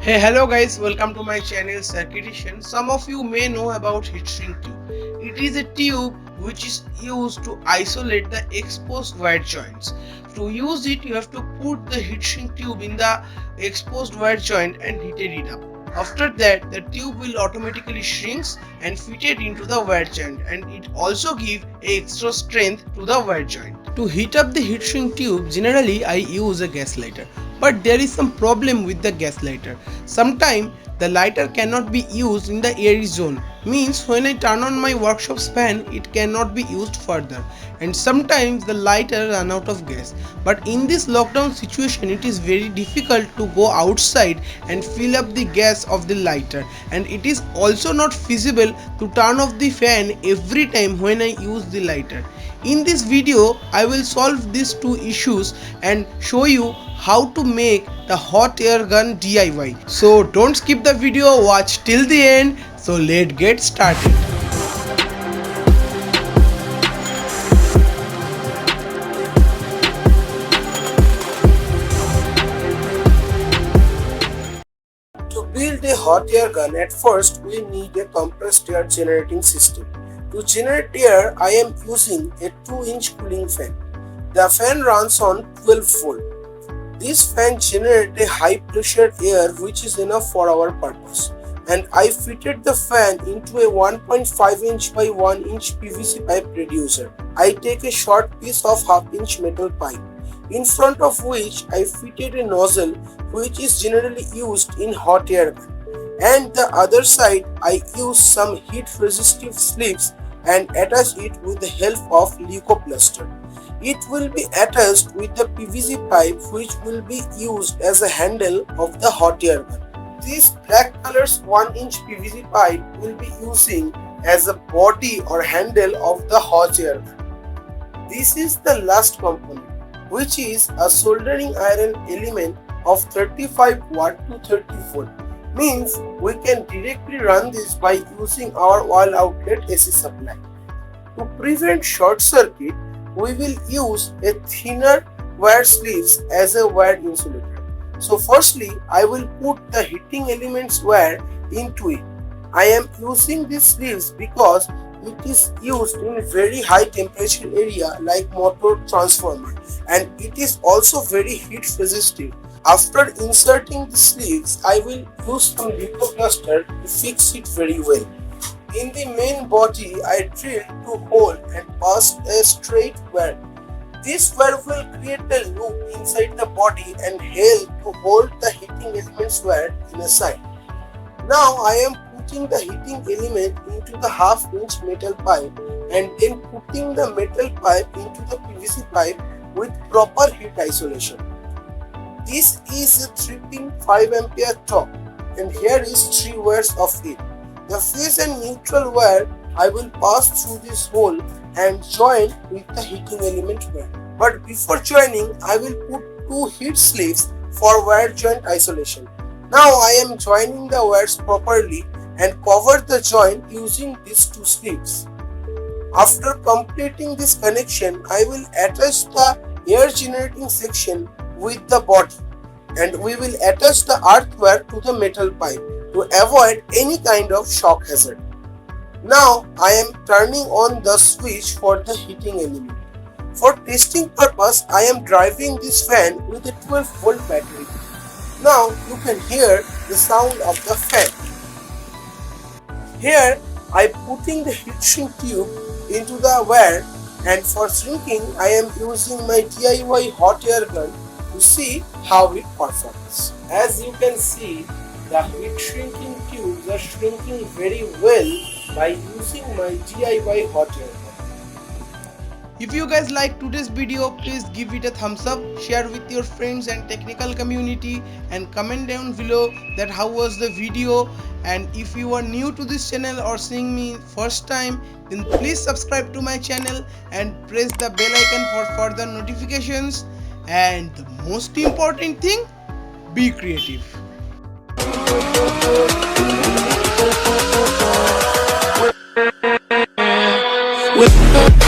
Hey, hello guys, welcome to my channel Circuitation. Some of you may know about heat shrink tube. It is a tube which is used to isolate the exposed wire joints. To use it, you have to put the heat shrink tube in the exposed wire joint and heat it up. After that, the tube will automatically shrinks and fit it into the wire joint, and it also gives extra strength to the wire joint. To heat up the heat shrink tube, generally I use a gas lighter. But there is some problem with the gas lighter. Sometimes the lighter cannot be used in the airy zone. Means when I turn on my workshop's fan, it cannot be used further. And sometimes the lighter run out of gas. But in this lockdown situation, it is very difficult to go outside and fill up the gas of the lighter. And it is also not feasible to turn off the fan every time when I use the lighter. In this video, I will solve these two issues and show you how to make the hot air gun DIY. So don't skip the video, watch till the end. So let's get started. To build a hot air gun, at first we need a compressed air generating system. To generate air, I am using a 2-inch cooling fan. The fan runs on 12 volt. This fan generates a high pressure air which is enough for our purpose. And I fitted the fan into a 1.5 inch by 1 inch PVC pipe reducer. I take a short piece of half-inch metal pipe, in front of which I fitted a nozzle which is generally used in hot air gun. And the other side I use some heat resistive sleeves and attach it with the help of leucoplaster. It will be attached with the PVC pipe which will be used as a handle of the hot air gun. This black color's 1 inch PVC pipe will be using as a body or handle of the hot air gun. This is the last component, which is a soldering iron element of 35 watt to 30 volt. Means we can directly run this by using our wall outlet AC supply. To prevent short circuit, we will use a thinner wire sleeves as a wire insulator. So firstly, I will put the heating elements wire into it. I am using these sleeves because it is used in very high temperature area like motor transformer, and it is also very heat resistive. After inserting the sleeves, I will use some leucoplaster to fix it very well. In the main body, I drilled 2 holes and passed a straight wire. This wire will create a loop inside the body and help to hold the heating elements wire in a side. Now I am putting the heating element into the half-inch metal pipe and then putting the metal pipe into the PVC pipe with proper heat isolation. This is a 3-pin 5 ampere top, and here is 3 wires of it. The phase and neutral wire I will pass through this hole and join with the heating element wire. But before joining, I will put 2 heat sleeves for wire joint isolation. Now I am joining the wires properly and cover the joint using these 2 sleeves. After completing this connection, I will attach the air generating section with the body, and we will attach the earth wire to the metal pipe to avoid any kind of shock hazard. Now I am turning on the switch for the heating element. For testing purpose, I am driving this fan with a 12 volt battery. Now you can hear the sound of the fan. Here I am putting the heat shrink tube into the wire, and for shrinking I am using my DIY hot air gun to see how it performs. As you can see, the heat shrinking tubes are shrinking very well by using my DIY hot air gun. If you guys like today's video, please give it a thumbs up, share with your friends and technical community, and comment down below that how was the video. And if you are new to this channel or seeing me first time, then please subscribe to my channel and press the bell icon for further notifications. And the most important thing, be creative. With